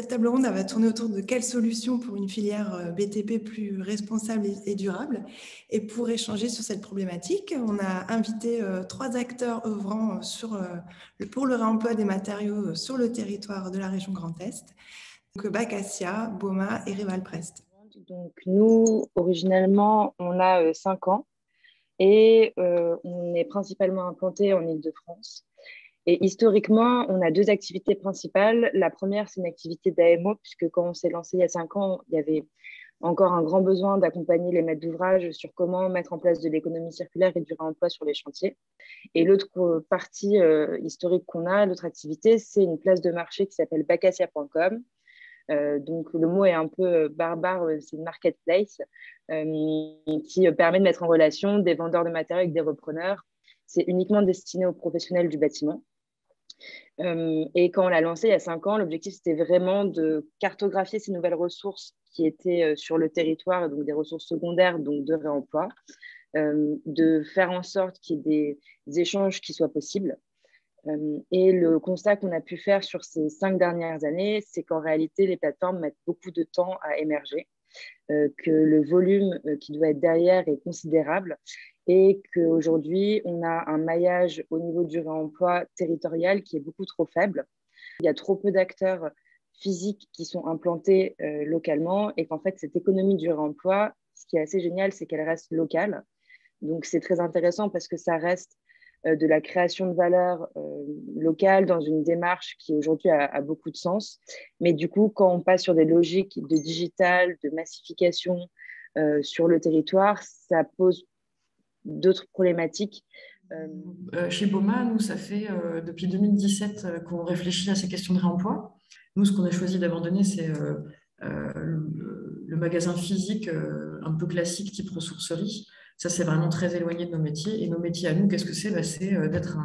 cette table ronde elle va tourner autour de quelles solutions pour une filière BTP plus responsable et durable. Et pour échanger sur cette problématique, on a invité 3 acteurs œuvrant pour le réemploi des matériaux sur le territoire de la région Grand Est. Donc Bacacia, Boma et Rivalprest. Donc nous, originellement, on a 5 ans et on est principalement implanté en Île-de-France. Et historiquement, on a 2 activités principales. La première, c'est une activité d'AMO, puisque quand on s'est lancé il y a 5 ans, il y avait encore un grand besoin d'accompagner les maîtres d'ouvrage sur comment mettre en place de l'économie circulaire et du réemploi sur les chantiers. Et l'autre partie historique qu'on a, l'autre activité, c'est une place de marché qui s'appelle bacacia.com. Donc le mot est un peu barbare, c'est une marketplace qui permet de mettre en relation des vendeurs de matériaux avec des repreneurs. C'est uniquement destiné aux professionnels du bâtiment. Et quand on l'a lancé il y a 5 ans, l'objectif c'était vraiment de cartographier ces nouvelles ressources qui étaient sur le territoire, donc des ressources secondaires, donc de réemploi, de faire en sorte qu'il y ait des échanges qui soient possibles. Et le constat qu'on a pu faire sur ces 5 dernières années, c'est qu'en réalité, les plateformes mettent beaucoup de temps à émerger, que le volume qui doit être derrière est considérable et qu'aujourd'hui, on a un maillage au niveau du réemploi territorial qui est beaucoup trop faible. Il y a trop peu d'acteurs physiques qui sont implantés localement et qu'en fait, cette économie du réemploi, ce qui est assez génial, c'est qu'elle reste locale. Donc, c'est très intéressant parce que ça reste de la création de valeur locale dans une démarche qui aujourd'hui a beaucoup de sens. Mais du coup, quand on passe sur des logiques de digital, de massification sur le territoire, ça pose d'autres problématiques. Chez Boma, nous, ça fait depuis 2017 qu'on réfléchit à ces questions de réemploi. Nous, ce qu'on a choisi d'abandonner, c'est le magasin physique un peu classique type ressourcerie. Ça, c'est vraiment très éloigné de nos métiers. Et nos métiers à nous, qu'est-ce que c'est? C'est d'être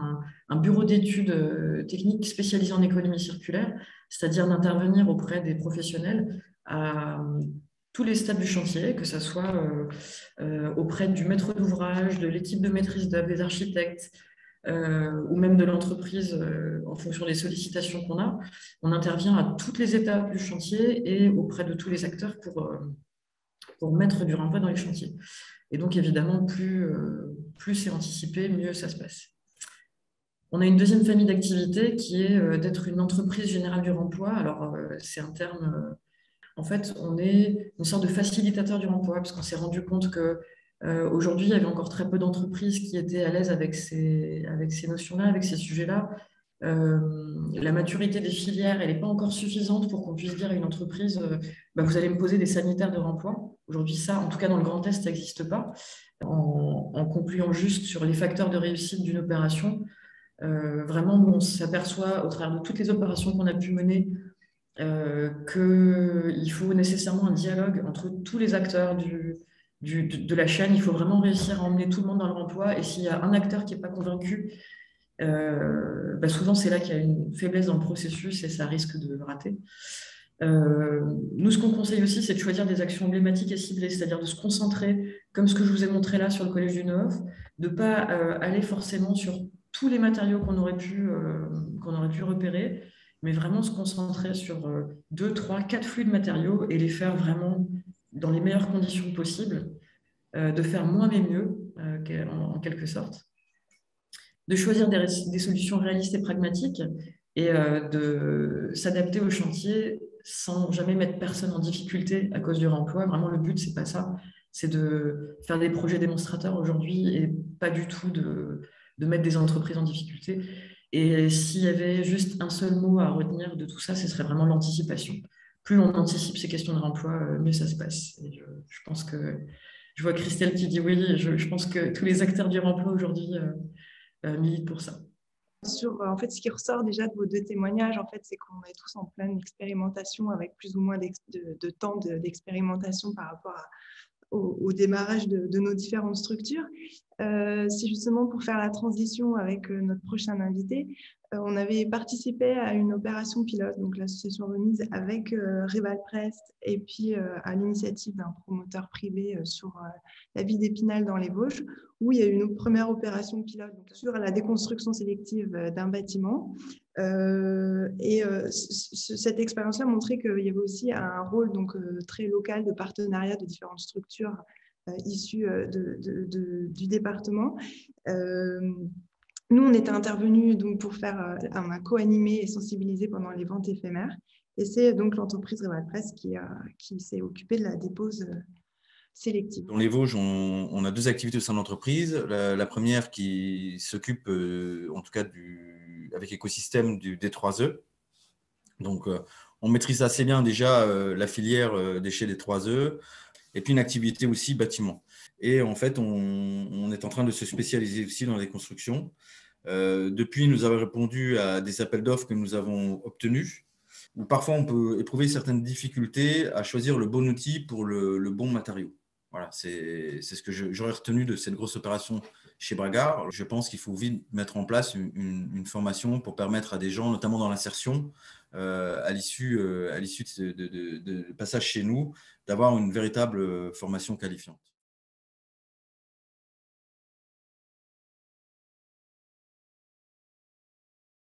un bureau d'études techniques spécialisé en économie circulaire, c'est-à-dire d'intervenir auprès des professionnels à tous les stades du chantier, que ce soit auprès du maître d'ouvrage, de l'équipe de maîtrise d'œuvre, des architectes, ou même de l'entreprise en fonction des sollicitations qu'on a. On intervient à toutes les étapes du chantier et auprès de tous les acteurs pour mettre du réemploi dans les chantiers. Et donc, évidemment, plus c'est anticipé, mieux ça se passe. On a une deuxième famille d'activités qui est d'être une entreprise générale du réemploi. Alors, c'est un terme... en fait, on est une sorte de facilitateur du réemploi parce qu'on s'est rendu compte que aujourd'hui, il y avait encore très peu d'entreprises qui étaient à l'aise avec ces notions-là, avec ces sujets-là. La maturité des filières, elle n'est pas encore suffisante pour qu'on puisse dire à une entreprise vous allez me poser des sanitaires de réemploi. Aujourd'hui, ça, en tout cas dans le Grand Est, ça n'existe pas. En concluant juste sur les facteurs de réussite d'une opération, vraiment, nous, on s'aperçoit au travers de toutes les opérations qu'on a pu mener qu'il faut nécessairement un dialogue entre tous les acteurs de la chaîne. Il faut vraiment réussir à emmener tout le monde dans le réemploi. Et s'il y a un acteur qui n'est pas convaincu, souvent c'est là qu'il y a une faiblesse dans le processus et ça risque de rater. Nous, ce qu'on conseille aussi, c'est de choisir des actions emblématiques et ciblées, c'est-à-dire de se concentrer, comme ce que je vous ai montré là sur le Collège du Neuf, de ne pas aller forcément sur tous les matériaux qu'on aurait pu repérer, mais vraiment se concentrer sur 2, 3, 4 flux de matériaux et les faire vraiment dans les meilleures conditions possibles, de faire moins mais mieux, en quelque sorte, de choisir des solutions réalistes et pragmatiques et de s'adapter au chantier sans jamais mettre personne en difficulté à cause du réemploi. Vraiment, le but, c'est pas ça. C'est de faire des projets démonstrateurs aujourd'hui et pas du tout de mettre des entreprises en difficulté. Et s'il y avait juste un seul mot à retenir de tout ça, ce serait vraiment l'anticipation. Plus on anticipe ces questions de réemploi, mieux ça se passe. Et je pense que je vois Christelle qui dit oui. Je pense que tous les acteurs du réemploi aujourd'hui militent pour ça. En fait, ce qui ressort déjà de vos 2 témoignages, en fait, c'est qu'on est tous en pleine expérimentation avec plus ou moins de temps d'expérimentation par rapport au démarrage de nos différentes structures. c'est justement pour faire la transition avec notre prochain invité. On avait participé à une opération pilote, donc l'association Remise, avec Rival Press et puis à l'initiative d'un promoteur privé sur la ville d'Épinal dans les Vosges, où il y a eu une première opération pilote donc, sur la déconstruction sélective d'un bâtiment. Cette expérience-là montrait qu'il y avait aussi un rôle donc, très local de partenariat de différentes structures issus du département. Nous, on était intervenus donc, pour faire, on a co-animé et sensibilisé pendant les ventes éphémères. Et c'est donc l'entreprise Rival Press qui s'est occupée de la dépose sélective. Dans les Vosges, on a 2 activités au sein de l'entreprise. La première qui s'occupe, en tout cas, avec l'écosystème du D3E. Donc, on maîtrise assez bien déjà la filière déchets des 3E. Et puis une activité aussi bâtiment. Et en fait, on est en train de se spécialiser aussi dans les constructions. Depuis, nous avons répondu à des appels d'offres que nous avons obtenus, où parfois on peut éprouver certaines difficultés à choisir le bon outil pour le bon matériau. Voilà, c'est ce que j'aurais retenu de cette grosse opération chez Bragard. Je pense qu'il faut vite mettre en place une formation pour permettre à des gens, notamment dans l'insertion, à l'issue de passage chez nous, d'avoir une véritable formation qualifiante.